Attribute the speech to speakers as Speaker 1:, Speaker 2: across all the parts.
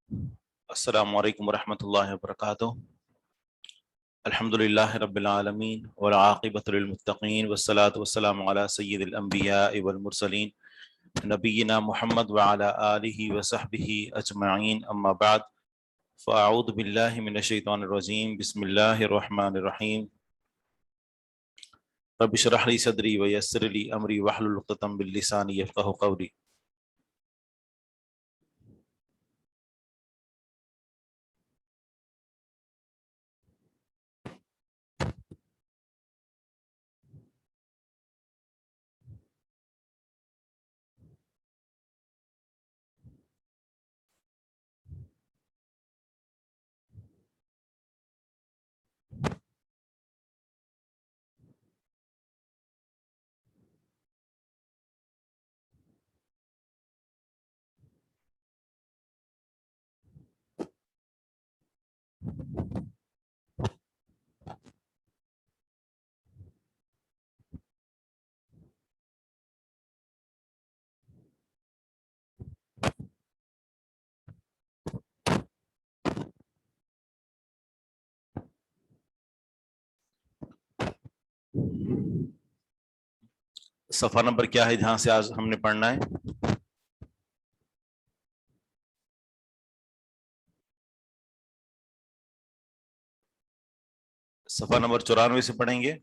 Speaker 1: السلام علیکم ورحمۃ اللہ وبرکاتہ۔ الحمدللہ رب العالمین والعاقبۃ للمتقین والصلاۃ والسلام علی سید الانبیاء والمرسلین نبینا محمد وعلی آلہ وصحبہ اجمعین، اما بعد فاعوذ باللہ من الشیطان الرجیم، بسم اللہ الرحمن الرحیم۔ رب اشرح لی صدری ویسر لی امری واحلل عقدۃ من لسانی یفقہوا قولی۔ صفحہ نمبر کیا ہے جہاں سے آج ہم نے پڑھنا ہے؟ صفحہ نمبر 94 سے پڑھیں گے۔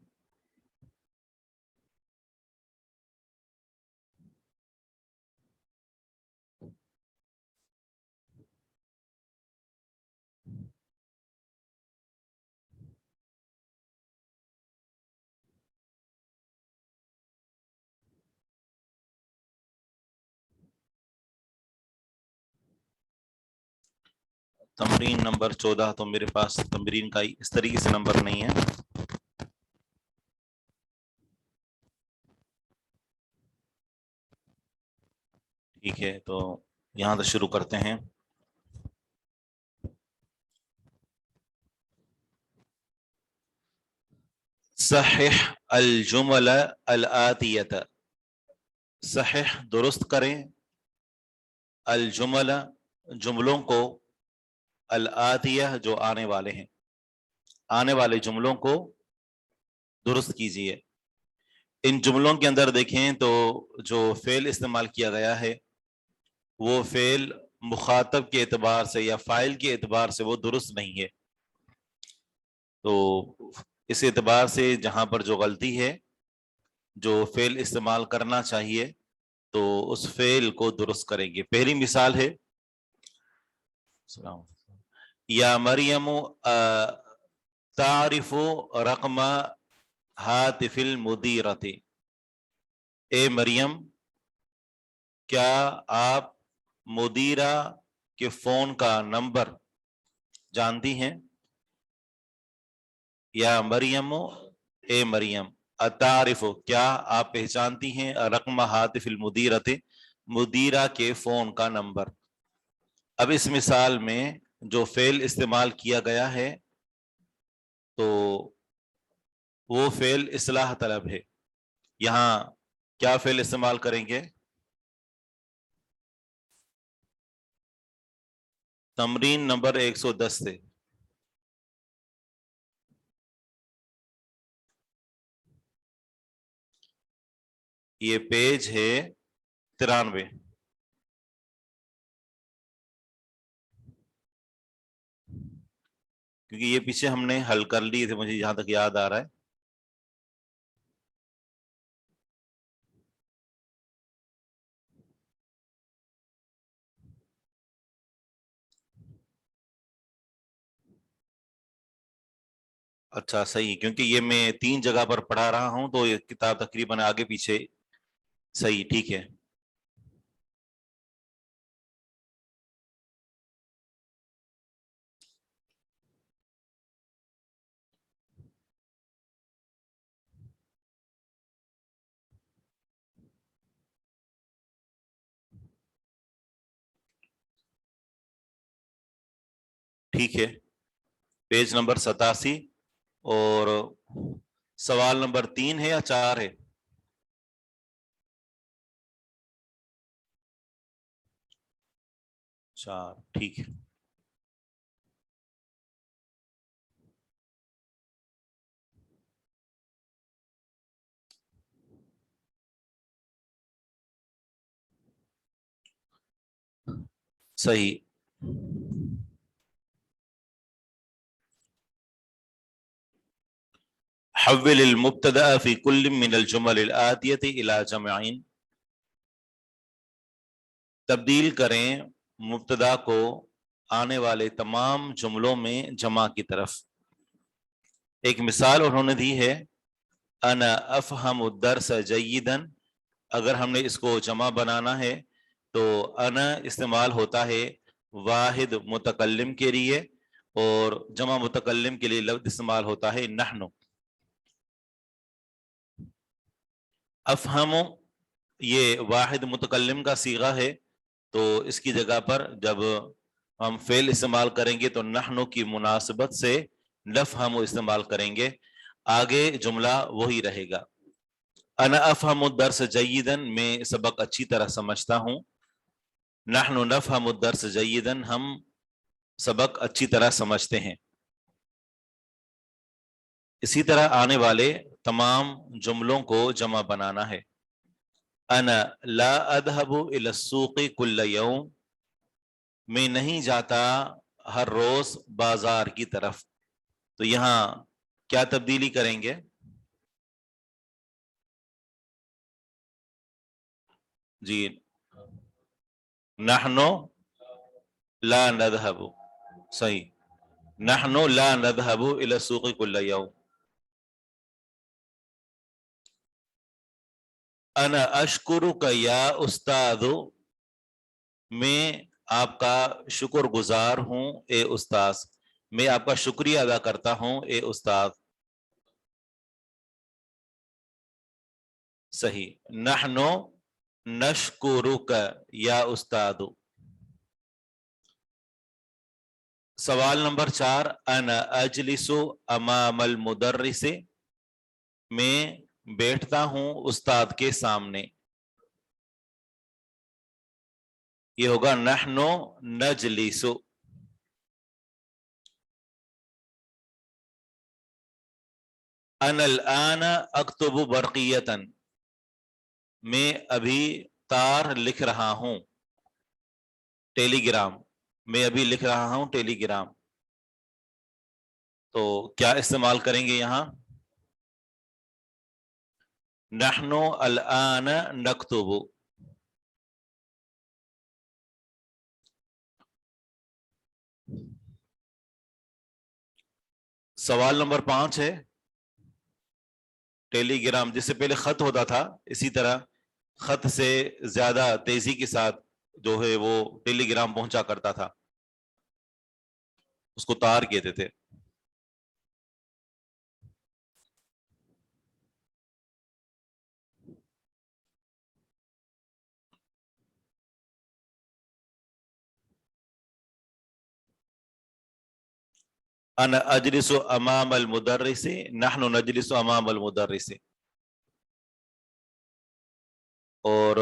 Speaker 1: تمرین نمبر 14، تو میرے پاس تمرین کا اس طریقے سے نمبر نہیں ہے۔ ٹھیک ہے، تو یہاں سے شروع کرتے ہیں۔ صحح الجمل الآتیۃ، صحح درست کریں، الجمل جملوں کو، الآتیہ جو آنے والے ہیں، آنے والے جملوں کو درست کیجیے۔ ان جملوں کے اندر دیکھیں تو جو فعل استعمال کیا گیا ہے وہ فعل مخاطب کے اعتبار سے یا فاعل کے اعتبار سے وہ درست نہیں ہے۔ تو اس اعتبار سے جہاں پر جو غلطی ہے، جو فعل استعمال کرنا چاہیے تو اس فعل کو درست کریں گے۔ پہلی مثال ہے یا مریم تعرف رقم ہاتف المدیرۃ، اے مریم کیا آپ مدیرہ کے فون کا نمبر جانتی ہیں؟ یا مریم، اے مریم، اتعرف کیا آپ پہچانتی ہیں، رقم ہاتف المدیرۃ مدیرہ کے فون کا نمبر۔ اب اس مثال میں جو فعل استعمال کیا گیا ہے تو وہ فعل اصلاح طلب ہے۔ یہاں کیا فعل استعمال کریں گے؟ تمرین نمبر 110 سے یہ پیج ہے 93، کیونکہ یہ پیچھے ہم نے حل کر لیے تھے، مجھے جہاں تک یاد آ رہا ہے۔ اچھا صحیح، کیونکہ یہ میں 3 جگہ پر پڑھا رہا ہوں تو یہ کتاب تقریباً آگے پیچھے صحیح، ٹھیک ہے۔ ٹھیک ہے، پیج نمبر 87 اور سوال نمبر 3 ہے یا 4 ہے؟ 4، ٹھیک ہے۔ صحیح. حول المبتدا فی کل من الجمل الآتیۃ الی جمعین، تبدیل کریں مبتدا کو آنے والے تمام جملوں میں جمع کی طرف. ایک مثال انہوں نے دی ہے، انا افہم الدرس جیدا. اگر ہم نے اس کو جمع بنانا ہے تو انا استعمال ہوتا ہے واحد متکلم کے لیے، اور جمع متکلم کے لیے لفظ استعمال ہوتا ہے نحن. افہم یہ واحد متکلم کا صیغہ ہے، تو اس کی جگہ پر جب ہم فعل استعمال کریں گے تو نحن کی مناسبت سے نفہم استعمال کریں گے، آگے جملہ وہی رہے گا. انا افہم الدرس جیدا، میں سبق اچھی طرح سمجھتا ہوں. نحن نفہم الدرس جیدا، ہم سبق اچھی طرح سمجھتے ہیں. اسی طرح آنے والے تمام جملوں کو جمع بنانا ہے. انا لا اذهب الى السوق كل يوم، میں نہیں جاتا ہر روز بازار کی طرف. تو یہاں کیا تبدیلی کریں گے؟ جی، نحن لا نذهب. صحیح، نحن لا نذهب الى السوق كل يوم. انا اشکرک یا استاد، میں آپ کا شکر گزار ہوں اے استاذ، میں آپ کا شکریہ ادا کرتا ہوں اے استاد. صحیح، نحن نشکرک یا استاد. سوال نمبر 4، انا اجلس امام المدرس، میں بیٹھتا ہوں استاد کے سامنے. یہ ہوگا نحن نجلس. انا الان اکتب برقیۃ، میں ابھی تار لکھ رہا ہوں. ٹیلی گرام، میں ابھی لکھ رہا ہوں ٹیلی گرام. تو کیا استعمال کریں گے یہاں؟ نحن الان نکتب. سوال نمبر 5 ہے، ٹیلی گرام جس سے پہلے خط ہوتا تھا، اسی طرح خط سے زیادہ تیزی کے ساتھ جو ہے وہ ٹیلی گرام پہنچا کرتا تھا، اس کو تار کہتے تھے. انا اجلس امام المدرس، نحن نجلس امام المدرس. اور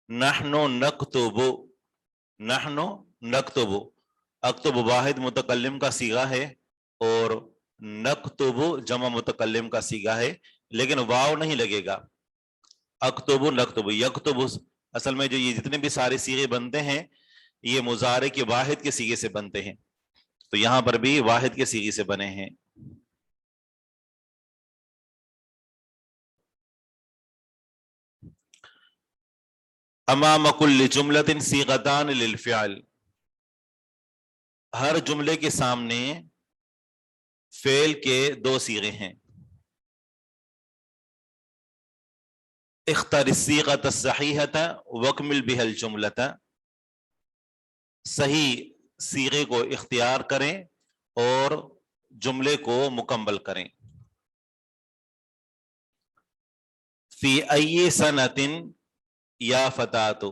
Speaker 1: نحن نکتب، نحن نکتب، اکتب واحد متکلم کا صیغہ ہے اور نکتب جمع متکلم کا صیغہ ہے، لیکن واو نہیں لگے گا. اکتب نکتب یکتب، اصل میں جو یہ جتنے بھی سارے صیغے بنتے ہیں یہ مضارع کے واحد کے صیغے سے بنتے ہیں، تو یہاں پر بھی واحد کے صیغے سے بنے ہیں. امام کل جملۃ صیغتان للفعل، ہر جملے کے سامنے فعل کے 2 صیغے ہیں. اختر الصیغۃ الصحیحۃ واکمل بها الجملۃ، صحیح صیغے کو اختیار کریں اور جملے کو مکمل کریں. فی ای سنۃ یا فتاۃ،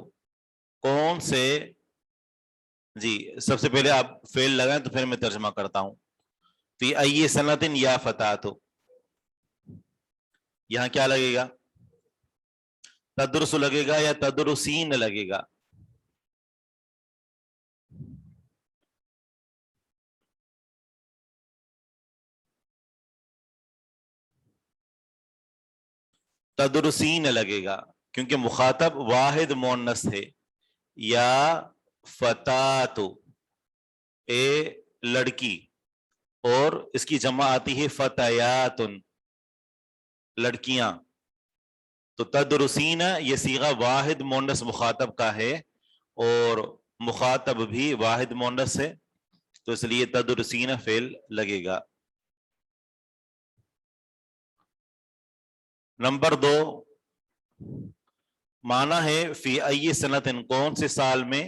Speaker 1: کون سے، جی سب سے پہلے آپ فعل لگائیں تو پھر میں ترجمہ کرتا ہوں. فی ای سنۃ یا فتاۃ، یہاں کیا لگے گا؟ تدرس لگے گا یا تدرسین لگے گا؟ تدرسین لگے گا. کیونکہ مخاطب واحد مونس ہے. یا فتاتو اے لڑکی, اور اس کی جمع آتی ہے فتیاتن لڑکیاں. تو تدرسین یہ صیغہ واحد مونس مخاطب کا ہے اور مخاطب بھی واحد مونس ہے, تو اس لیے تدرسین فعل لگے گا. نمبر 2 معنی ہے فی ای سنت, کون سے سال میں,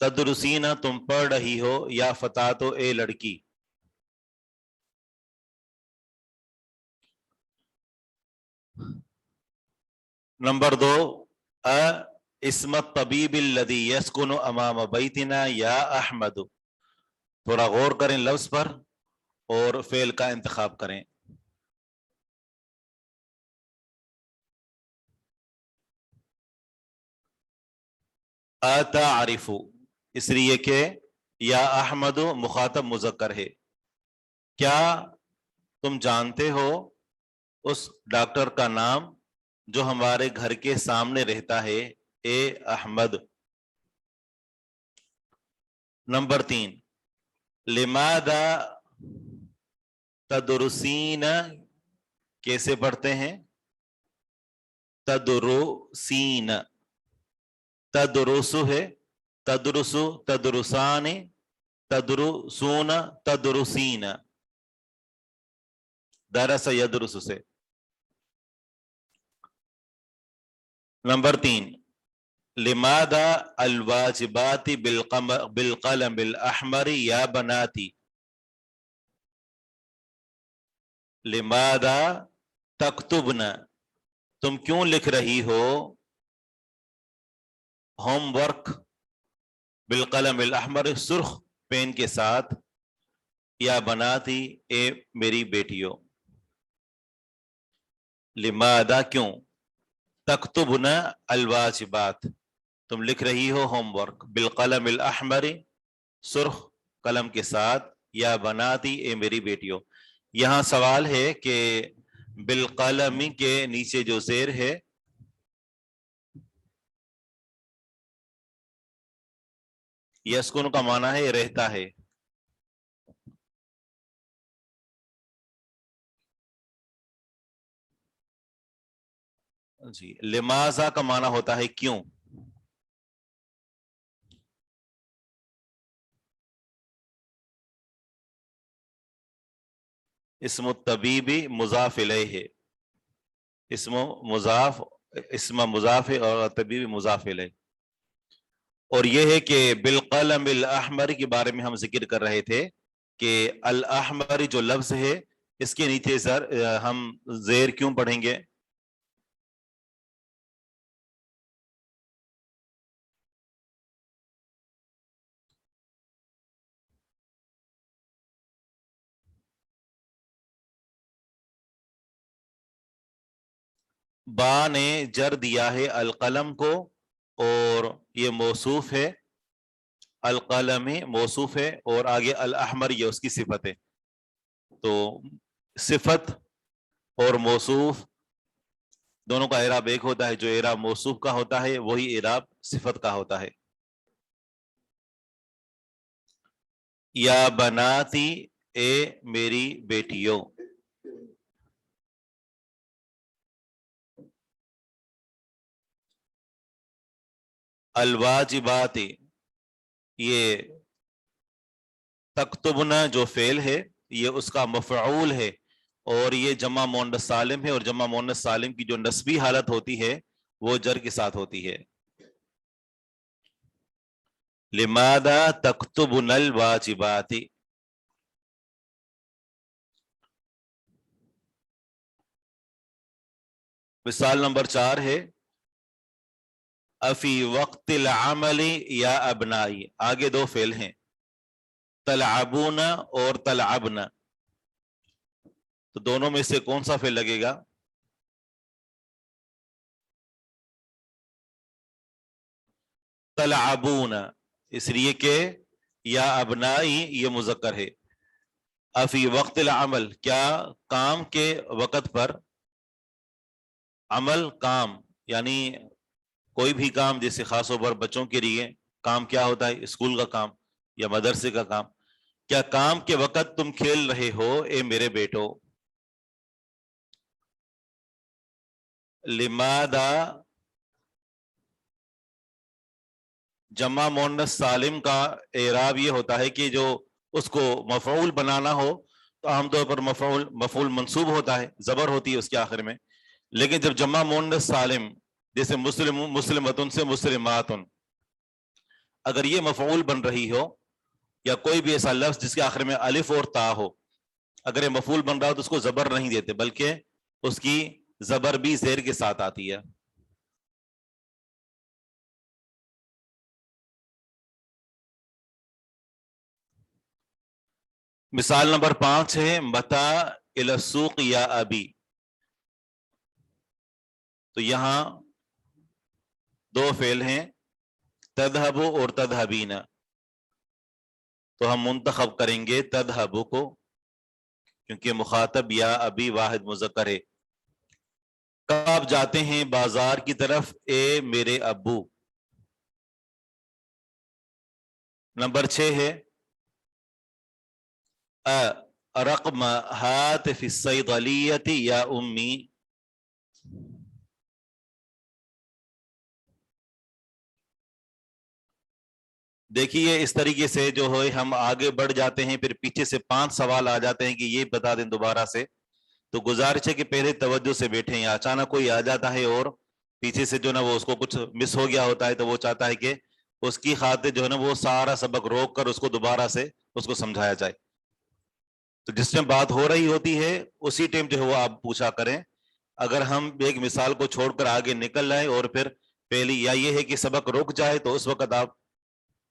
Speaker 1: تدرسین تم پڑھ رہی ہو, یا فتاتو اے لڑکی. نمبر 2 اسم الطبیب الذی یسکن امام بیتنا یا احمد. تھوڑا غور کریں لفظ پر اور فعل کا انتخاب کریں. اتعرف اس لیے کہ یا احمد مخاطب مذکر ہے. کیا تم جانتے ہو اس ڈاکٹر کا نام جو ہمارے گھر کے سامنے رہتا ہے, اے احمد. نمبر 3 لماذا تدرسین کیسے پڑھتے ہیں, تدرسین, تدرس ہے, تدرس, تدرسان, تدرسون, تدرسین, درس یدرس سے. نمبر 3 لماذا الواجبات بالقلم الاحمر یا بناتی. لماذا تکتبن تم کیوں لکھ رہی ہو ہوم ورک بالقلم الاحمر سرخ پین کے ساتھ, یا بناتی اے میری بیٹیوں. لماذا کیوں, تکتبن الواجبات تم لکھ رہی ہو ہوم ورک, بالقلم الاحمر سرخ قلم کے ساتھ, یا بناتی اے میری بیٹیوں. یہاں سوال ہے کہ بالقلم کے نیچے جو زیر ہے یسکن کا معنی ہے رہتا ہے. جی لماذا کا معنی ہوتا ہے کیوں. اسم الطبیب مضاف الیہ ہے, اسم مضاف ہے اور طبیب مضاف الیہ. اور یہ ہے کہ بالقلم الاحمر کے بارے میں ہم ذکر کر رہے تھے کہ الاحمر جو لفظ ہے اس کے نیچے ہم زیر کیوں پڑھیں گے. با نے جر دیا ہے القلم کو, اور یہ موصوف ہے, القلم موصوف ہے, اور آگے الاحمر یہ اس کی صفت ہے. تو صفت اور موصوف دونوں کا اعراب ایک ہوتا ہے, جو اعراب موصوف کا ہوتا ہے وہی اعراب صفت کا ہوتا ہے. یا بناتی اے میری بیٹیوں. الواجبات یہ تکتبنا جو فعل ہے یہ اس کا مفعول ہے, اور یہ جمع مؤنث سالم ہے, اور جمع مؤنث سالم کی جو نسبی حالت ہوتی ہے وہ جر کے ساتھ ہوتی ہے. لماذا تکتبن الواجبات. مثال نمبر 4 ہے افی وقت العمل یا ابنائی. آگے 2 فعل ہیں, تلعبون اور تلعبن, تو دونوں میں سے کون سا فعل لگے گا. تلعبون اس لیے کہ یا ابنائی یہ مذکر ہے. افی وقت العمل کیا کام کے وقت پر, عمل کام, یعنی کوئی بھی کام، جیسے خاص طور پر بچوں کے لیے کام کیا ہوتا ہے، اسکول کا کام یا مدرسے کا کام، کیا کام کے وقت تم کھیل رہے ہو اے میرے بیٹو؟ لماذا جمع مؤنث سالم کا اعراب یہ ہوتا ہے کہ جو اس کو مفعول بنانا ہو تو عام طور پر مفعول منصوب ہوتا ہے، زبر ہوتی ہے اس کے آخر میں. لیکن جب جمع مؤنث سالم جیسے مسلمتن سے مسلماتن، اگر یہ مفعول بن رہی ہو یا کوئی بھی ایسا لفظ جس کے آخر میں الف اور تا ہو، اگر یہ مفعول بن رہا ہو تو اس کو زبر نہیں دیتے، بلکہ اس کی زبر بھی زیر کے ساتھ آتی ہے. مثال نمبر 5 ہے متا الی السوق یا ابی. تو یہاں دو فعل ہیں، تذهب اور تذهبین. تو ہم منتخب کریں گے تذهب کو، کیونکہ مخاطب یا ابی واحد مذکر ہے. کب آپ جاتے ہیں بازار کی طرف اے میرے ابو. نمبر 6 ہے رقم ہاتف الصیدلیۃ یا امی. دیکھیے اس طریقے سے جو ہے ہم آگے بڑھ جاتے ہیں، پھر پیچھے سے 5 سوال آ جاتے ہیں کہ یہ بتا دیں دوبارہ سے. تو گزارش ہے کہ پہلے توجہ سے بیٹھیں، یا اچانک کوئی آ جاتا ہے اور پیچھے سے جو نا وہ اس کو کچھ مس ہو گیا ہوتا ہے تو وہ چاہتا ہے کہ اس کی خاطر جو ہے نا وہ سارا سبق روک کر اس کو دوبارہ سے اس کو سمجھایا جائے. تو جس ٹائم بات ہو رہی ہوتی ہے اسی ٹائم جو ہے وہ آپ پوچھا کریں. اگر ہم ایک مثال کو چھوڑ کر آگے نکل جائیں اور پھر پہلی یا یہ ہے کہ سبق رک جائے تو اس وقت آپ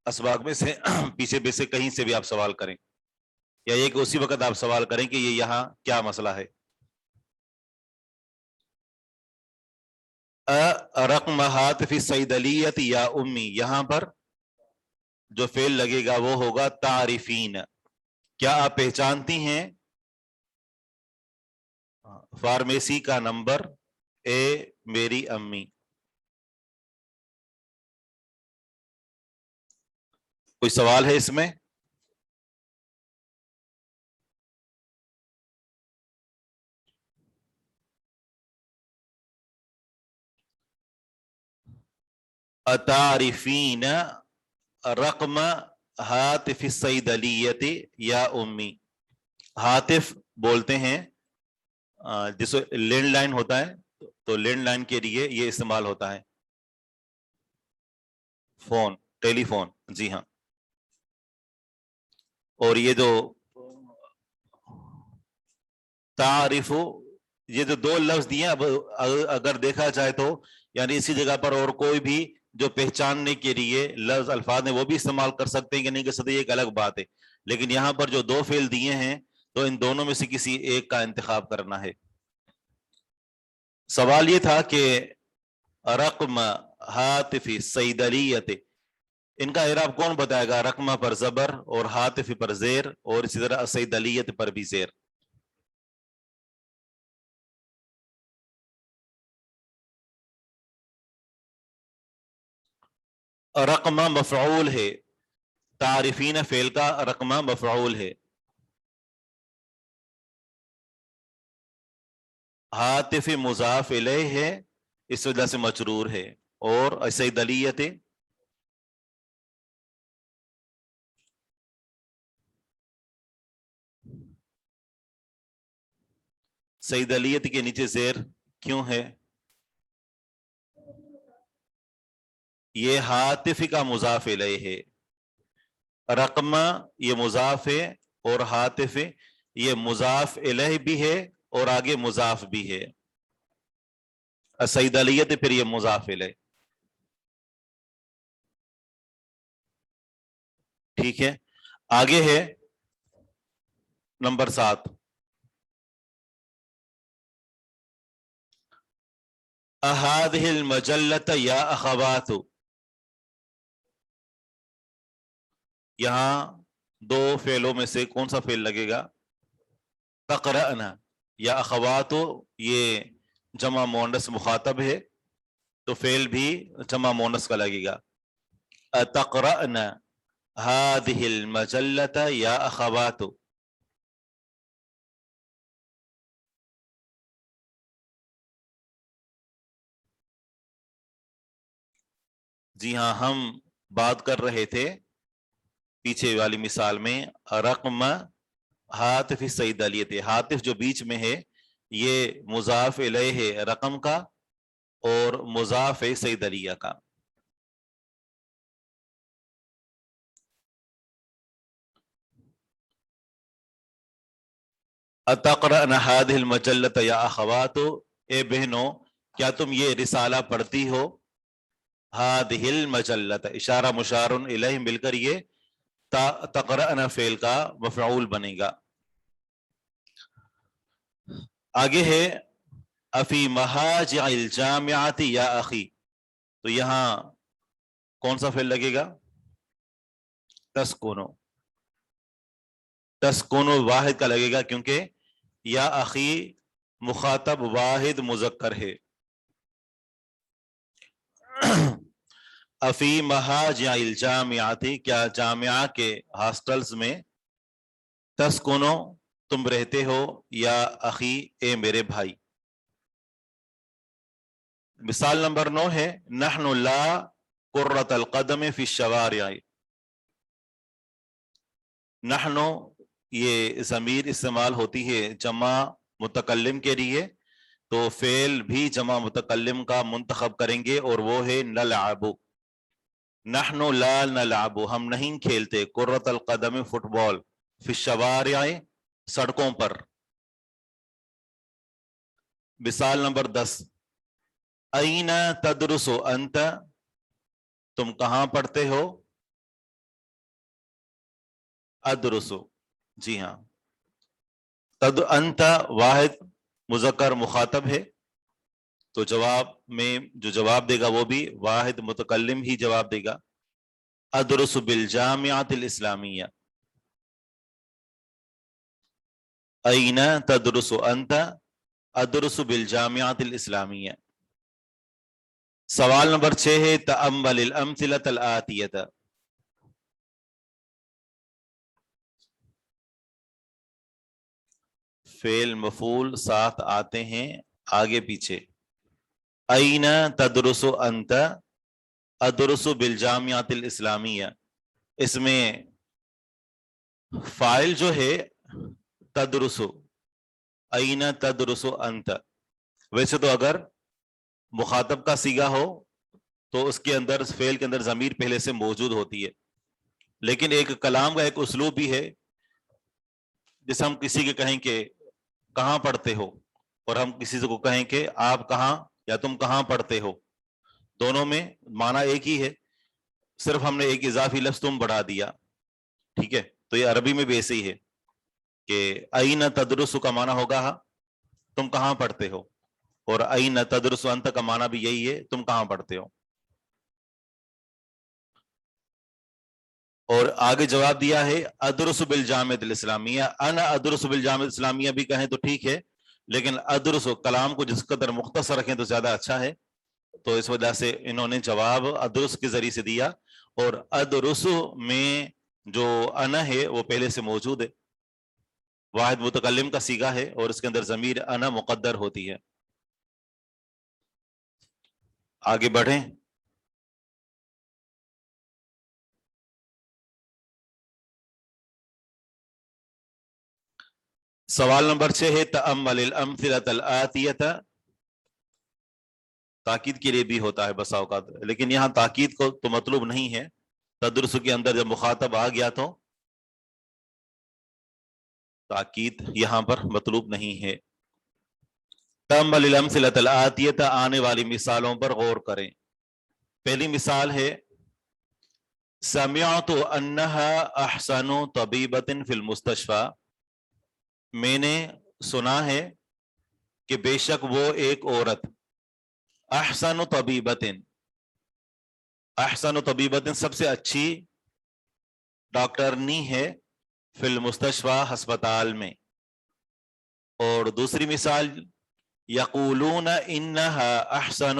Speaker 1: اسباق میں سے پیچھے بھی سے کہیں سے بھی آپ سوال کریں، یا یہ کہ اسی وقت آپ سوال کریں کہ یہ یہاں کیا مسئلہ ہے. رقم ہاتف الصیدلیۃ یا امی، یہاں پر جو فعل لگے گا وہ ہوگا تعریفین. کیا آپ پہچانتی ہیں فارمیسی کا نمبر اے میری امی؟ کوئی سوال ہے اس میں؟ اتعرفین رقم ہاتف الصیدلیۃ یا امی. ہاتف بولتے ہیں جس لینڈ لائن ہوتا ہے، تو لینڈ لائن کے لیے یہ استعمال ہوتا ہے، فون، ٹیلی فون. جی ہاں. اور یہ جو تعارف، یہ جو دو لفظ دیے اب اگر دیکھا جائے تو یعنی اسی جگہ پر اور کوئی بھی جو پہچاننے کے لیے لفظ الفاظ ہیں وہ بھی استعمال کر سکتے ہیں کہ نہیں کر سکتے، یہ ایک الگ بات ہے. لیکن یہاں پر جو دو فعل دیے ہیں تو ان دونوں میں سے کسی ایک کا انتخاب کرنا ہے. سوال یہ تھا کہ رقم ہاتف صیدلیۃ، ان کا اعراب کون بتائے گا؟ رقمہ پر زبر اور ہاتف پر زیر اور اسی طرح صیدلیۃ پر بھی زیر. رقمہ مفعول ہے، تعریفین فعل کا رقمہ مفعول ہے، ہاتف مضاف الیہ ہے اس وجہ سے مجرور ہے، اور صیدلیۃ صیدلیت کے نیچے زیر کیوں ہے؟ یہ ہاتف کا مضاف الیہ ہے، رقمہ یہ مضاف ہے اور ہاتف یہ مضاف الیہ بھی ہے اور آگے مضاف بھی ہے. صیدلیت پھر یہ مضاف الیہ. ٹھیک ہے، آگے ہے نمبر 7. اہذہ المجلۃ یا اخوات. یہاں دو فعلوں میں سے کون سا فعل لگے گا؟ تقرأنا یا اخوات، یہ جمع مؤنث مخاطب ہے تو فعل بھی جمع مونس کا لگے گا. اتقرأن هذه المجلة یا اخوات. جی ہاں، ہم بات کر رہے تھے پیچھے والی مثال میں رقم ہاتف صیدلیت. ہاتف جو بیچ میں ہے یہ مضاف الیہ ہے رقم کا اور مضاف صیدلیہ کا. اتقرأن هذه المجلة یا اخوات، اے بہنوں کیا تم یہ رسالہ پڑھتی ہو. هذه المجلة اشارہ مشار الیہ مل کر یہ تقرأن فعل کا مفعول بنے گا. آگے ہے افی مہاجع الجامعۃ یا اخی. تو یہاں کون سا فعل لگے گا؟ تسکونو. تسکونو واحد کا لگے گا کیونکہ یا اخی مخاطب واحد مذکر ہے. افی مہاجع الجامعۃ کیا جامعہ کے ہاسٹلز میں تسکونو تم رہتے ہو یا اخی اے میرے بھائی. مثال نمبر 9 ہے نحن لا قرۃ القدم فی الشوارع. نحن یہ ضمیر استعمال ہوتی ہے جمع متکلم کے لیے، تو فعل بھی جمع متکلم کا منتخب کریں گے اور وہ ہے نلعب. نحن لا نلعب ہم نہیں کھیلتے قرۃ القدم فٹ بال فی الشوارع سڑکوں پر. مثال نمبر 10 این تدرس انت تم کہاں پڑھتے ہو. ادرس جی ہاں انت واحد مذکر مخاطب ہے تو جواب میں جو جواب دے گا وہ بھی واحد متکلم ہی جواب دے گا. ادرس بالجامعۃ الاسلامیہ. این تدرس انت ادرس بالجامعۃ الاسلامیہ. سوال نمبر 6 ہے تأمل الامثلۃ الآتیۃ. فعل مفعول ساتھ آتے ہیں آگے پیچھے. این تدرس انت ادرس بالجامعۃ الاسلامیہ. اس میں فاعل جو ہے تدرس، این تدرس انت. ویسے تو اگر مخاطب کا صیغہ ہو تو اس کے اندر فعل کے اندر ضمیر پہلے سے موجود ہوتی ہے، لیکن ایک کلام کا ایک اسلوب بھی ہے جیسے ہم کسی کے کہیں کہ کہاں پڑھتے ہو اور ہم کسی کو کہیں کہ آپ کہاں یا تم کہاں پڑھتے ہو. دونوں میں معنی ایک ہی ہے، صرف ہم نے ایک اضافی لفظ تم بڑھا دیا. ٹھیک ہے، تو یہ عربی میں بھی ایسے ہی ہے کہ این تدرس کا معنی ہوگا تم کہاں پڑھتے ہو، اور این تدرس انت کا معنی بھی یہی ہے تم کہاں پڑھتے ہو. اور آگے جواب دیا ہے ادرس بالجامعۃ الاسلامیہ. انا ادرس بالجامعۃ الاسلامیہ بھی کہیں تو ٹھیک ہے، لیکن ادرس کلام کو جس قدر مختصر رکھیں تو زیادہ اچھا ہے، تو اس وجہ سے انہوں نے جواب ادرس کے ذریعے سے دیا. اور ادرس میں جو انا ہے وہ پہلے سے موجود ہے، واحد متکلم کا صیغہ ہے اور اس کے اندر ضمیر انا مقدر ہوتی ہے. آگے بڑھیں. سوال نمبر 6 ہے تأمل الامثلۃ الآتیۃ. تاکید کے لیے بھی ہوتا ہے بسا اوقات، لیکن یہاں تاکید کو تو مطلوب نہیں ہے. تدرس کے اندر جب مخاطب آ گیا تو تاکید یہاں پر مطلوب نہیں ہے. تأمل الامثلۃ الآتیۃ آنے والی مثالوں پر غور کریں. پہلی مثال ہے سمعت انها احسن طبیبۃ فی المستشفى. میں نے سنا ہے کہ بے شک وہ ایک عورت احسن طبیبۃ، احسن طبیبۃ سب سے اچھی ڈاکٹرنی ہے فی المستشفى ہسپتال میں. اور دوسری مثال یقولون انها احسن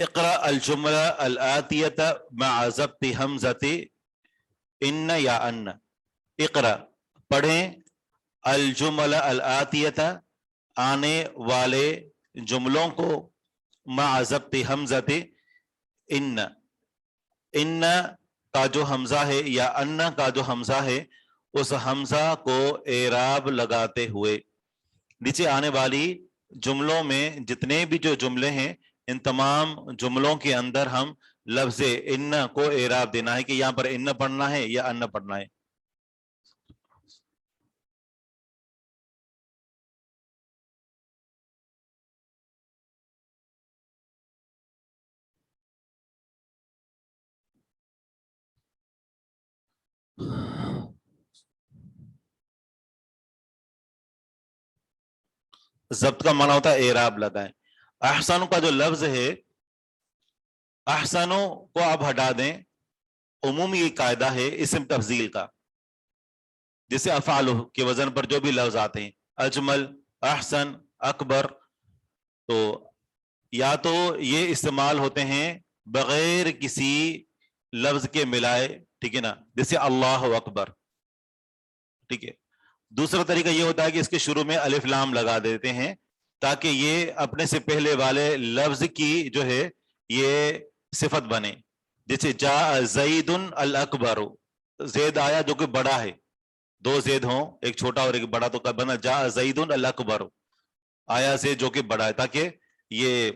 Speaker 1: اقرا الجملہ الآتیۃ مع ضبط حمزۃ ان یا ان. اقرا پڑھیں الجملہ الآتیۃ آنے والے جملوں کو مع ضبط حمزۃ ان. ان کا جو حمزہ ہے یا ان کا جو حمزہ ہے اس حمزہ کو اعراب لگاتے ہوئے. نیچے آنے والی جملوں میں جتنے بھی جو جملے ہیں ان تمام جملوں کے اندر ہم لفظ ان کو اعراب دینا ہے کہ یہاں پر ان پڑھنا ہے یا ان پڑھنا ہے. ضبط کا معنی ہوتا ہے اعراب لگائیں. احسن کا جو لفظ ہے احسنوں کو آپ ہٹا دیں. عمومی قاعدہ ہے اسم تفضیل کا، جیسے افعال کے وزن پر جو بھی لفظ آتے ہیں اجمل، احسن، اکبر، تو یا تو یہ استعمال ہوتے ہیں بغیر کسی لفظ کے ملائے، ٹھیک ہے نا، جیسے اللہ اکبر. ٹھیک ہے. دوسرا طریقہ یہ ہوتا ہے کہ اس کے شروع میں الف لام لگا دیتے ہیں تاکہ یہ اپنے سے پہلے والے لفظ کی جو ہے یہ صفت بنے. جیسے جاء زید الاکبر، زید آیا جو کہ بڑا ہے، دو زید ہوں ایک چھوٹا اور ایک بڑا تو کب بنا جاء زید الاکبر، آیا زید جو کہ بڑا ہے، تاکہ یہ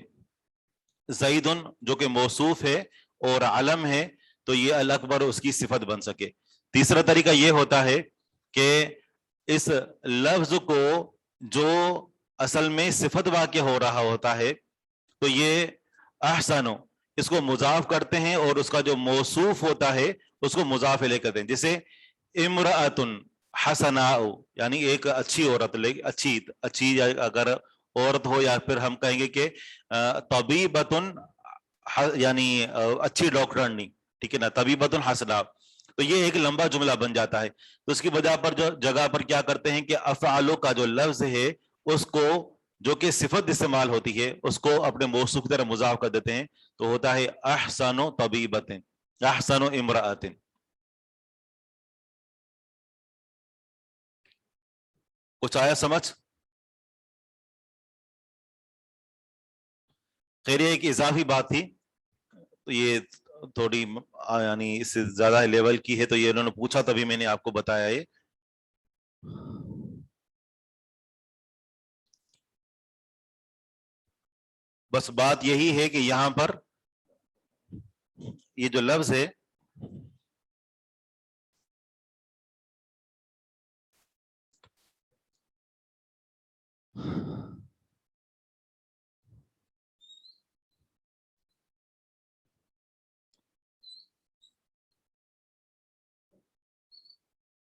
Speaker 1: زید جو کہ موصوف ہے اور علم ہے تو یہ الاکبر اس کی صفت بن سکے. تیسرا طریقہ یہ ہوتا ہے کہ اس لفظ کو جو اصل میں صفت واقع ہو رہا ہوتا ہے تو یہ احسنو اس کو مضاف کرتے ہیں اور اس کا جو موصوف ہوتا ہے اس کو مضاف الیہ کرتے ہیں. جیسے امرأۃ حسناء یعنی ایک اچھی عورت، اچھی اگر عورت ہو، یا پھر ہم کہیں گے کہ طبیبۃ یعنی اچھی ڈاکٹرنی، ٹھیک ہے نا، طبیبۃ حسناء، تو یہ ایک لمبا جملہ بن جاتا ہے. تو اس کی وجہ پر جو جگہ پر کیا کرتے ہیں کہ افعالو کا جو لفظ ہے اس کو جو کہ صفت استعمال ہوتی ہے اس کو اپنے موصوف کی طرح مضاف کر دیتے ہیں، تو ہوتا ہے احسن طبیبۃ، احسن امرأۃ. کچھ آیا سمجھ؟ خیر یہ ایک اضافی بات تھی، تو یہ تھوڑی یعنی اس سے زیادہ لیول کی ہے تو یہ انہوں نے پوچھا تبھی میں نے آپ کو بتایا. یہ بس بات یہی ہے کہ یہاں پر یہ جو لفظ ہے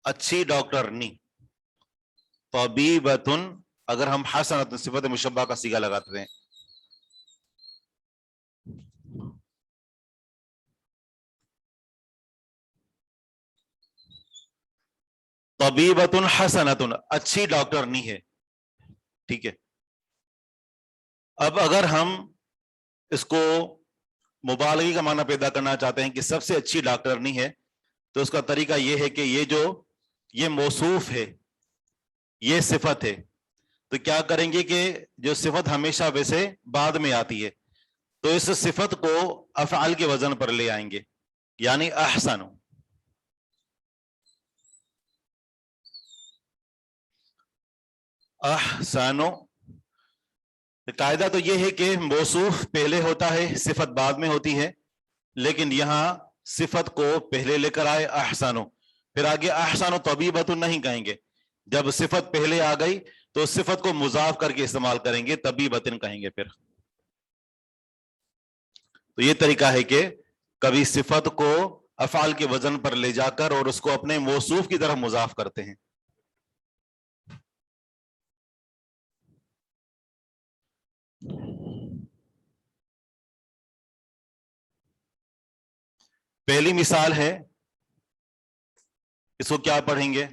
Speaker 1: اچھی ڈاکٹرنی، طبیبۃ، اگر ہم حسنۃ صفت مشبہ کا صیغہ لگاتے ہیں طبیبۃ حسنۃ، اچھی ڈاکٹرنی ہے. ٹھیک ہے. اب اگر ہم اس کو مبالغے کا معنی پیدا کرنا چاہتے ہیں کہ سب سے اچھی ڈاکٹرنی ہے، تو اس کا طریقہ یہ ہے کہ یہ موصوف ہے، یہ صفت ہے، تو کیا کریں گے کہ جو صفت ہمیشہ ویسے بعد میں آتی ہے تو اس صفت کو افعال کے وزن پر لے آئیں گے، یعنی احسن. احسن، قاعدہ تو یہ ہے کہ موصوف پہلے ہوتا ہے صفت بعد میں ہوتی ہے، لیکن یہاں صفت کو پہلے لے کر آئے احسن، پھر آگے احسن طبیبۃ نہیں کہیں گے. جب صفت پہلے آ گئی تو صفت کو مضاف کر کے استعمال کریں گے، طبیبۃ کہیں گے. پھر تو یہ طریقہ ہے کہ کبھی صفت کو افعال کے وزن پر لے جا کر اور اس کو اپنے موصوف کی طرف مضاف کرتے ہیں. پہلی مثال ہے، اس کو کیا پڑھیں گے؟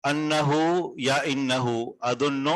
Speaker 1: انہو یا انہو ادنو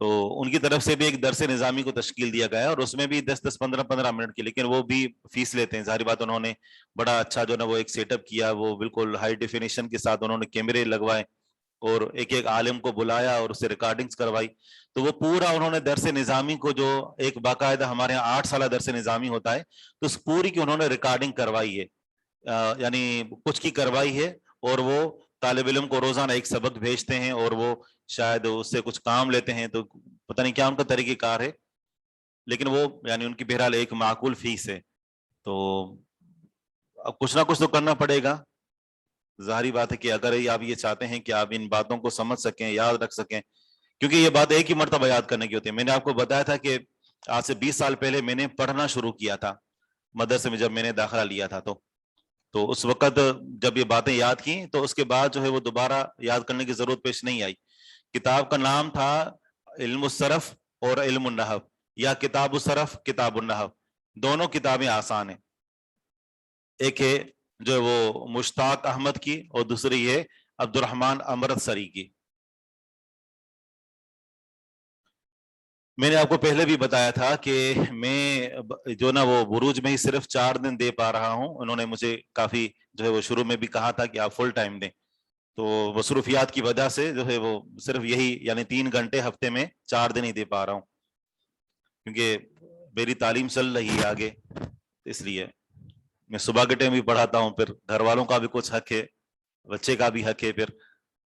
Speaker 1: تو ان کی طرف سے بھی ایک درس نظامی کو تشکیل دیا گیا ہے اور اس میں بھی 10-10 15-15 منٹ کی، لیکن وہ بھی فیس لیتے ہیں. ظاہری بات انہوں نے بڑا اچھا جو نا وہ ایک سیٹ اپ کیا، وہ بالکل ہائی ڈیفینیشن کے ساتھ انہوں نے کیمرے لگوائے اور ایک ایک عالم کو بلایا اور اس سے ریکارڈنگز کروائی. تو وہ پورا انہوں نے درس نظامی کو، جو ایک باقاعدہ ہمارے یہاں 8 سالہ درس نظامی ہوتا ہے، تو اس پوری کی انہوں نے ریکارڈنگ کروائی ہے، یعنی کچھ کی کروائی ہے. اور وہ طالب علم کو روزانہ ایک سبق بھیجتے ہیں اور وہ شاید اس سے کچھ کام لیتے ہیں، تو پتہ نہیں کیا ان کا طریقہ کار ہے، لیکن وہ یعنی ان کی بہرحال ایک معقول فیس ہے. تو اب کچھ نہ کچھ تو کرنا پڑے گا. ظاہری بات ہے کہ اگر آپ یہ چاہتے ہیں کہ آپ ان باتوں کو سمجھ سکیں، یاد رکھ سکیں، کیونکہ یہ بات ایک ہی مرتبہ یاد کرنے کی ہوتی ہے. میں نے آپ کو بتایا تھا کہ آج سے 20 سال پہلے میں نے پڑھنا شروع کیا تھا مدرسے میں، جب میں نے داخلہ لیا تھا تو اس وقت جب یہ باتیں یاد کی تو اس کے بعد جو ہے وہ دوبارہ یاد کرنے کی ضرورت پیش نہیں آئی. کتاب کا نام تھا علم الصرف اور علم النحو، یا کتاب الصرف کتاب النحو. دونوں کتابیں آسان ہیں. ایک ہے جو ہے وہ مشتاق احمد کی اور دوسری ہے عبد الرحمن امرتسری کی. میں نے آپ کو پہلے بھی بتایا تھا کہ میں جو نا وہ بروج میں ہی صرف 4 دن دے پا رہا ہوں. انہوں نے مجھے کافی جو ہے وہ شروع میں بھی کہا تھا کہ آپ فل ٹائم دیں، تو مصروفیات کی وجہ سے جو ہے وہ صرف یہی یعنی 3 گھنٹے ہفتے میں 4 دن ہی دے پا رہا ہوں، کیونکہ میری تعلیم چل رہی ہے آگے. اس لیے میں صبح کے ٹائم بھی پڑھاتا ہوں، پھر گھر والوں کا بھی کچھ حق ہے، بچے کا بھی حق ہے، پھر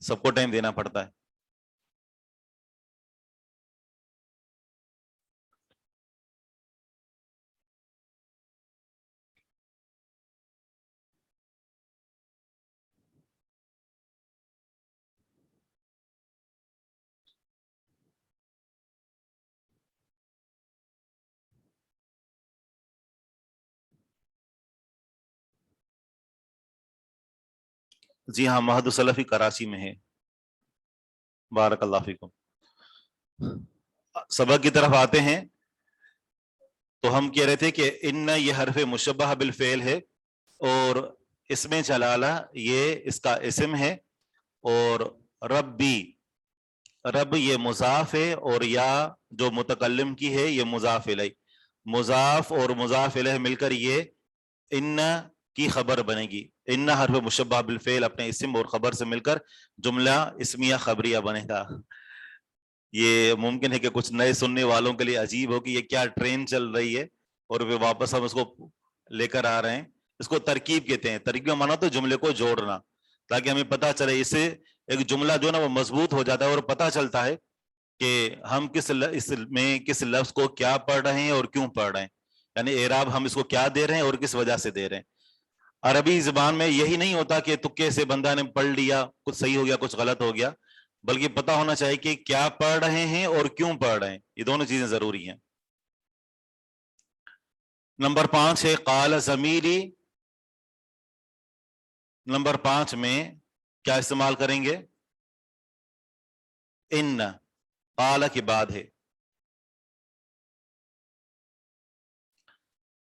Speaker 1: سب کو ٹائم دینا پڑتا ہے. جی ہاں، مہد السلفی کراچی میں ہے. بارک اللہ فیکم. سبق کی طرف آتے ہیں. تو ہم کہہ رہے تھے کہ ان یہ حرف مشبہ بالفعل ہے، اور اسم جلالہ یہ اس کا اسم ہے، اور ربی رب یہ مضاف ہے، اور یا جو متکلم کی ہے یہ مضاف الیہ. مضاف اور مضاف الیہ مل کر یہ ان کی خبر بنے گی. ان حرف مشبہ بالفعل اپنے اسم اور خبر سے مل کر جملہ اسمیہ خبریہ بنے گا. یہ ممکن ہے کہ کچھ نئے سننے والوں کے لیے عجیب ہو کہ یہ کیا ٹرین چل رہی ہے، اور پھر واپس ہم اس کو لے کر آ رہے ہیں. اس کو ترکیب کہتے ہیں. ترکیب مانا تو جملے کو جوڑنا، تاکہ ہمیں پتہ چلے. اس سے ایک جملہ جو ہے نا وہ مضبوط ہو جاتا ہے اور پتہ چلتا ہے کہ ہم اس میں کس لفظ کو کیا پڑھ رہے ہیں اور کیوں پڑھ رہے ہیں، یعنی اعراب ہم اس کو کیا دے رہے ہیں اور کس وجہ سے دے رہے ہیں. عربی زبان میں یہی نہیں ہوتا کہ تکے سے بندہ نے پڑھ لیا، کچھ صحیح ہو گیا کچھ غلط ہو گیا، بلکہ پتہ ہونا چاہیے کہ کیا پڑھ رہے ہیں اور کیوں پڑھ رہے ہیں. یہ دونوں چیزیں ضروری ہیں. نمبر 5 ہے قال ضمیری. نمبر 5 میں کیا استعمال کریں گے؟ ان. قال کے بعد ہے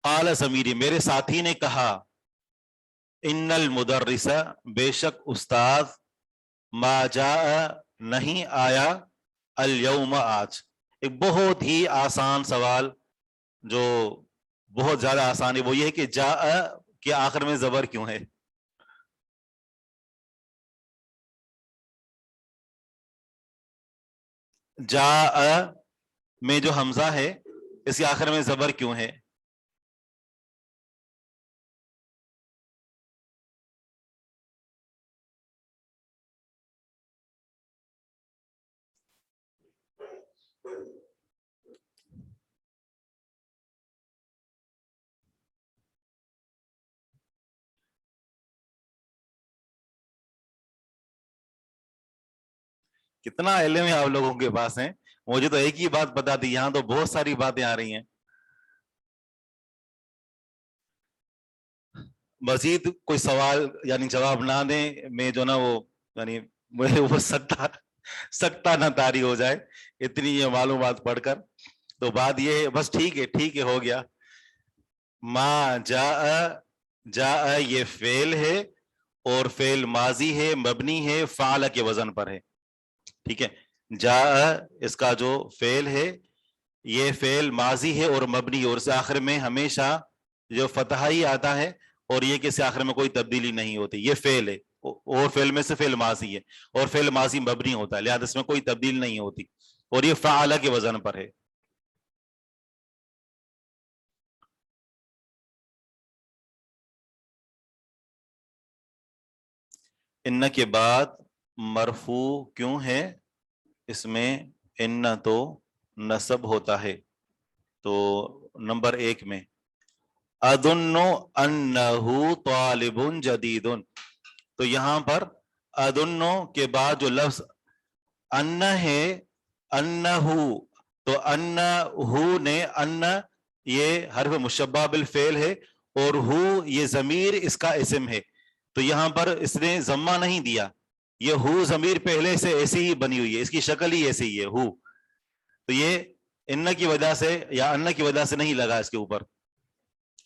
Speaker 1: قال ضمیری، میرے ساتھی نے کہا. ان المدرس، بے شک استاد، ما جاء نہیں آیا، الیوم آج. ایک بہت ہی آسان سوال جو بہت زیادہ آسان ہے، وہ یہ ہے کہ جاء کے آخر میں زبر کیوں ہے؟ جاء میں جو حمزہ ہے اس کے آخر میں زبر کیوں ہے؟ کتنا علم ہے آپ لوگوں کے پاس ہیں. مجھے تو ایک ہی بات بتا دی، یہاں تو بہت ساری باتیں آ رہی ہیں. مزید کوئی سوال یعنی جواب نہ دیں، میں جو نا وہ یعنی مجھے وہ سکتا نہ طاری ہو جائے اتنی یہ معلومات پڑھ کر. تو بات یہ ہے، بس ٹھیک ہے ہو گیا. ما جاء، جاء یہ فعل ہے اور فعل ماضی ہے، مبنی ہے، فعل کے وزن پر ہے. ٹھیک ہے. جا اس کا جو فعل ہے یہ فعل ماضی ہے اور مبنی، اور اس آخر میں ہمیشہ جو فتحہ ہی آتا ہے، اور یہ کہ اس آخر میں کوئی تبدیلی نہیں ہوتی، یہ فعل ہے، اور فعل میں سے فعل ماضی ہے، اور فعل ماضی مبنی ہوتا ہے، لہذا اس میں کوئی تبدیل نہیں ہوتی، اور یہ فعل کے وزن پر ہے۔ ان کے بعد مرفوع کیوں ہے؟ اس میں ان تو نصب ہوتا ہے، تو نمبر 1 میں اظن انہ طالب جدید، تو یہاں پر اظن کے بعد جو لفظ ان ہے، انہ، تو انہ نے، ان یہ حرف مشبہ بالفعل ہے، اور ہو یہ ضمیر اس کا اسم ہے، تو یہاں پر اس نے ضمہ نہیں دیا، یہ ہو ضمیر پہلے سے ایسی ہی بنی ہوئی ہے، اس کی شکل ہی ایسی ہی ہے ہو، تو یہ ان کی وجہ سے یا ان کی وجہ سے نہیں لگا اس کے اوپر،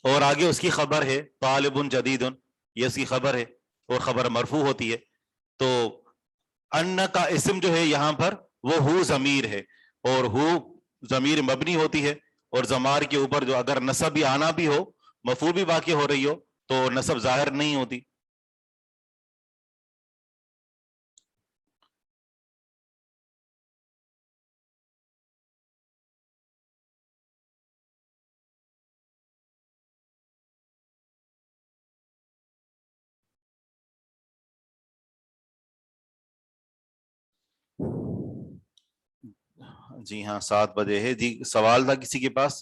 Speaker 1: اور آگے اس کی خبر ہے طالب جدید، یہ اس کی خبر ہے، اور خبر مرفوع ہوتی ہے، تو ان کا اسم جو ہے یہاں پر وہ ہو ضمیر ہے، اور ہو ضمیر مبنی ہوتی ہے، اور ضمار کے اوپر جو اگر نصب بھی آنا بھی ہو، مفعول بھی واقع ہو رہی ہو، تو نصب ظاہر نہیں ہوتی۔ جی ہاں 7 بجے ہے جی، سوال تھا کسی کے پاس؟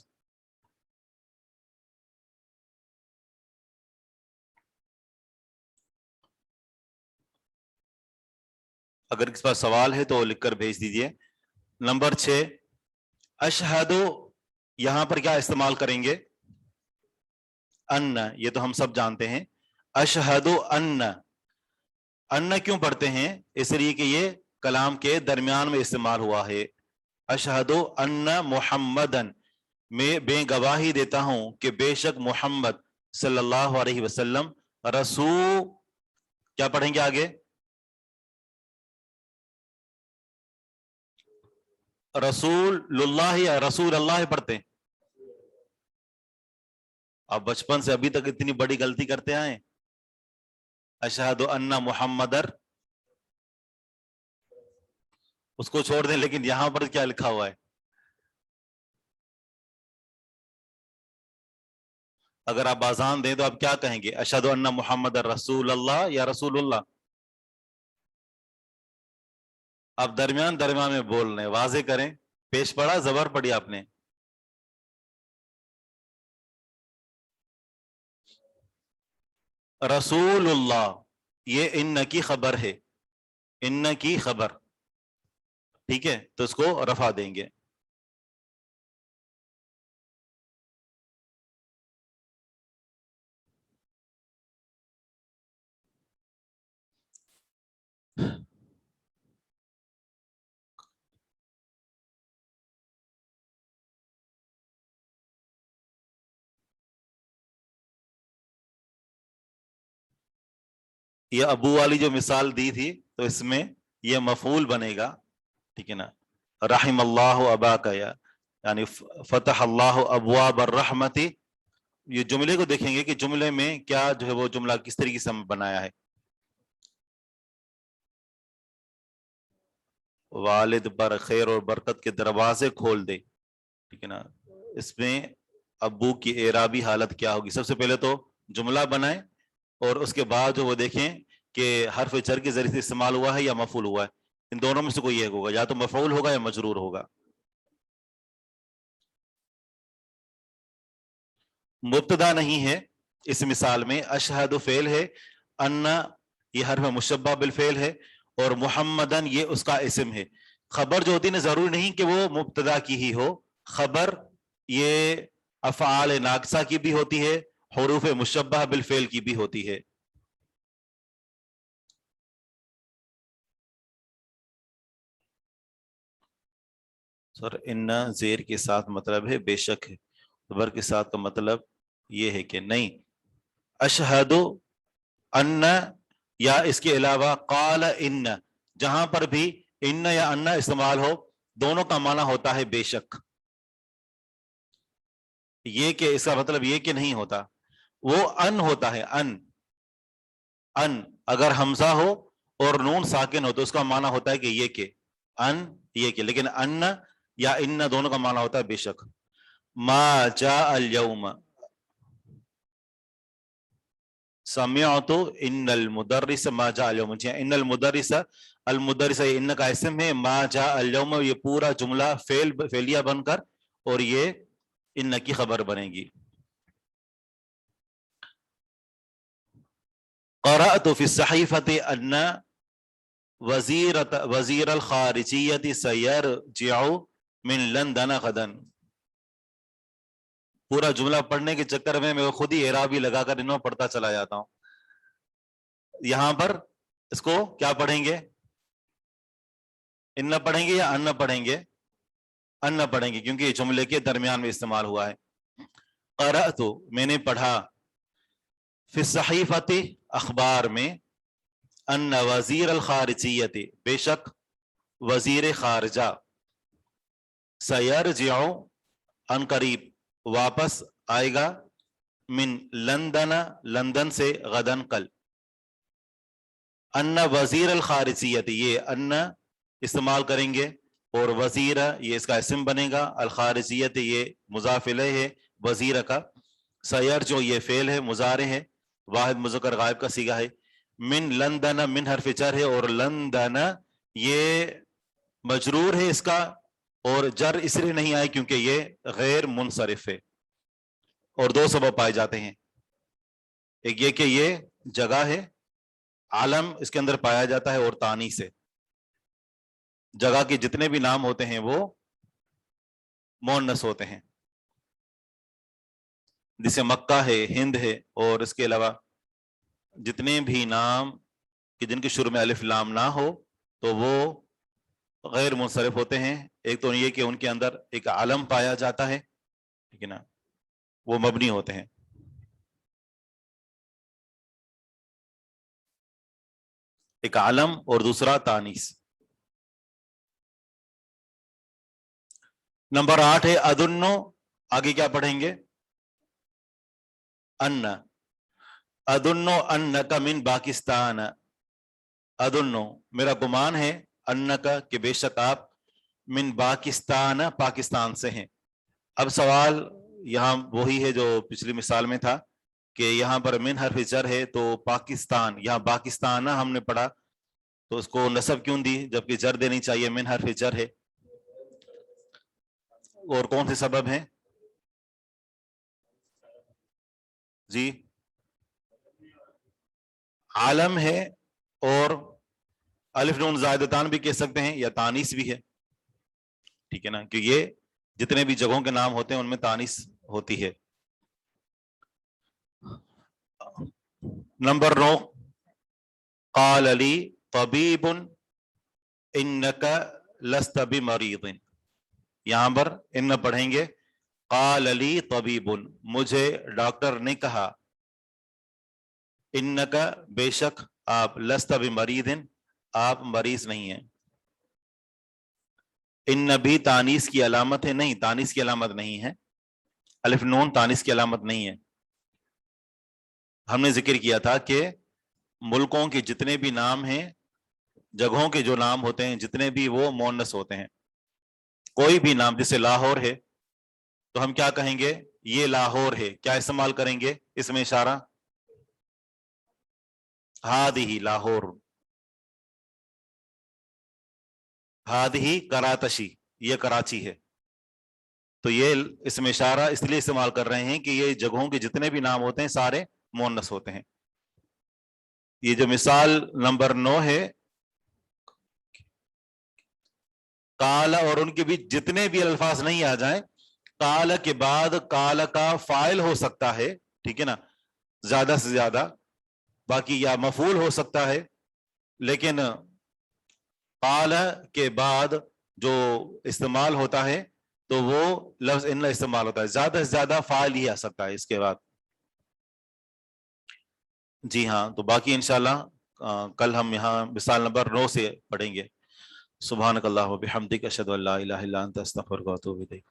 Speaker 1: اگر کسی پاس سوال ہے تو لکھ کر بھیج دیجئے۔ نمبر 6 اشہدو، یہاں پر کیا استعمال کریں گے؟ ان، یہ تو ہم سب جانتے ہیں، اشہدو ان کیوں پڑھتے ہیں؟ اس لیے کہ یہ کلام کے درمیان میں استعمال ہوا ہے، اشہدو ان محمدن، میں بے گواہی دیتا ہوں کہ بے شک محمد صلی اللہ علیہ وسلم رسول، کیا پڑھیں گے آگے؟ رسول اللہ یا رسول اللہ پڑھتے ہیں؟ آپ بچپن سے ابھی تک اتنی بڑی غلطی کرتے آئے، اشہد ان محمدر، اس کو چھوڑ دیں، لیکن یہاں پر کیا لکھا ہوا ہے؟ اگر آپ آزان دیں تو آپ کیا کہیں گے؟ اشہد ان محمد رسول اللہ یا رسول اللہ؟ آپ درمیان درمیان میں بول رہے ہیں، واضح کریں، پیش پڑا زبر پڑی آپ نے؟ رسول اللہ، یہ ان کی خبر ہے، ان کی خبر، ٹھیک ہے، تو اس کو رفع دیں گے۔ یہ ابو والی جو مثال دی تھی، تو اس میں یہ مفعول بنے گا، ٹھیک ہے نا، رحم اللہ اباک، یعنی فتح اللہ ابواب الرحمت، یہ جملے کو دیکھیں گے کہ جملے میں کیا جو ہے وہ جملہ کس طریقے سے ہم بنایا ہے، والد پر خیر اور برکت کے دروازے کھول دے، ٹھیک ہے نا، اس میں ابو کی اعرابی حالت کیا ہوگی؟ سب سے پہلے تو جملہ بنائیں، اور اس کے بعد جو وہ دیکھیں کہ حرف جر کے ذریعے سے استعمال ہوا ہے یا مفعول ہوا ہے، ان دونوں میں سے کوئی ایک ہوگا، یا تو مفعول ہوگا یا مجرور ہوگا۔ مبتدا نہیں ہے اس مثال میں، اشہد فعل ہے، ان یہ حرف مشبہ بالفعل ہے، اور محمدن یہ اس کا اسم ہے۔ خبر جو ہوتی ہے ضروری نہیں کہ وہ مبتدا کی ہی ہو، خبر یہ افعال ناقصہ کی بھی ہوتی ہے، حروف مشبہ بالفعل کی بھی ہوتی ہے۔ سر ان زیر کے ساتھ مطلب ہے بے شک ہے، خبر کے ساتھ کا مطلب یہ ہے کہ نہیں، اشہد ان یا اس کے علاوہ قال ان، جہاں پر بھی ان یا انا استعمال ہو دونوں کا معنی ہوتا ہے بے شک. یہ کہ اس کا مطلب یہ کہ نہیں ہوتا, وہ ان ہوتا ہے. ان اگر حمزہ ہو اور نون ساکن ہو تو اس کا معنی ہوتا ہے کہ یہ کہ ان یہ کہ, لیکن ان یا ان دونوں کا معنی ہوتا ہے بے شک. ما جاء اليوم سمعت ان المدرس ما جاء اليوم, ان المدرس المدرس ان کا اسم ہے, ما جاء اليوم یہ پورا جملہ فعلیہ بن کر اور یہ ان کی خبر بنے گی. قرأت فی الصحیفۃ ان وزیر الخارجیہ سیرجع من لندن غدا. پورا جملہ پڑھنے کے چکر میں خود ہی اعرابی لگا کر انہوں پڑھتا چلا جاتا ہوں. یہاں پر اس کو کیا پڑھیں گے, ان پڑھیں گے یا ان پڑھیں گے؟ ان پڑھیں گے کیونکہ یہ جملے کے درمیان میں استعمال ہوا ہے. قرأت میں نے پڑھا, فی الصحیفۃ اخبار میں, ان وزیر الخارجیہ بے شک وزیر خارجہ, سیرجع ان قریب واپس آئے گا, من لندن لندن سے, غدن کل. ان وزیر الخارجیہ یہ ان استعمال کریں گے اور وزیر یہ اس کا اسم بنے گا, الخارجیت یہ مضاف الیہ ہے وزیر کا, سیرجع یہ فعل ہے مضارع ہے واحد مذکر غائب کا صیغہ ہے, من لندن من حرف جر ہے اور لندن یہ مجرور ہے اس کا, اور جر اس لیے نہیں آئے کیونکہ یہ غیر منصرف ہے, اور دو سبب پائے جاتے ہیں. ایک یہ کہ یہ جگہ ہے, عالم اس کے اندر پایا جاتا ہے, اور تانی سے جگہ کے جتنے بھی نام ہوتے ہیں وہ مؤنث ہوتے ہیں, جسے مکہ ہے, ہند ہے, اور اس کے علاوہ جتنے بھی نام کہ جن کے شروع میں الف لام نہ ہو تو وہ غیر منصرف ہوتے ہیں. ایک تو یہ کہ ان کے اندر ایک عالم پایا جاتا ہے, ٹھیک ہے نا, وہ مبنی ہوتے ہیں. ایک عالم اور دوسرا تانیث. نمبر 8 ہے ادنو, آگے کیا پڑھیں گے, ان, ادنو انک من پاکستان, ادنو میرا گمان ہے, انک کہ بے شک آپ, من پاکستان پاکستان سے ہیں. اب سوال یہاں وہی ہے جو پچھلی مثال میں تھا کہ یہاں پر من حرف جر ہے تو پاکستان, یہاں پاکستان ہم نے پڑھا تو اس کو نصب کیوں دی جبکہ جر دینی چاہیے, من حرف جر ہے. اور کون سے سبب ہیں جی, عالم ہے اور الف نون زائدتان بھی کہہ سکتے ہیں یا تانیث بھی ہے, ٹھیک ہے نا, کہ یہ جتنے بھی جگہوں کے نام ہوتے ہیں ان میں تانیث ہوتی ہے. نمبر 9 قال لی طبیب انک لست بمریض, یہاں پر ان پڑھیں گے, قال لی طبیب مجھے ڈاکٹر نے کہا, انک بے شک آپ, لست بمریض آپ مریض نہیں ہیں. ان بھی تانیث کی علامت ہے, نہیں تانیث کی علامت نہیں ہے, الف نون تانیث کی علامت نہیں ہے. ہم نے ذکر کیا تھا کہ ملکوں کے جتنے بھی نام ہیں, جگہوں کے جو نام ہوتے ہیں جتنے بھی وہ مؤنث ہوتے ہیں. کوئی بھی نام جیسے لاہور ہے تو ہم کیا کہیں گے, یہ لاہور ہے, کیا استعمال کریں گے اس میں اشارہ, ہادہی لاہور, ہادہی کراتشی یہ کراچی ہے. تو یہ اس میں اشارہ اس لیے استعمال کر رہے ہیں کہ یہ جگہوں کے جتنے بھی نام ہوتے ہیں سارے مؤنث ہوتے ہیں. یہ جو مثال نمبر 9 ہے, کالا اور ان کے بھی جتنے بھی الفاظ نہیں آ جائیں, کالا کے بعد کالا کا فاعل ہو سکتا ہے, ٹھیک ہے نا, زیادہ سے زیادہ, باقی یا مفعول ہو سکتا ہے, لیکن کالا کے بعد جو استعمال ہوتا ہے تو وہ لفظ ان استعمال ہوتا ہے, زیادہ سے زیادہ فاعل ہی آ سکتا ہے اس کے بعد. جی ہاں, تو باقی انشاءاللہ کل ہم یہاں مثال نمبر 9 سے پڑھیں گے. سبحانک اللہم و بحمدک اشہدو ان لا الہ الا انت استغفرک و اتوب الیک.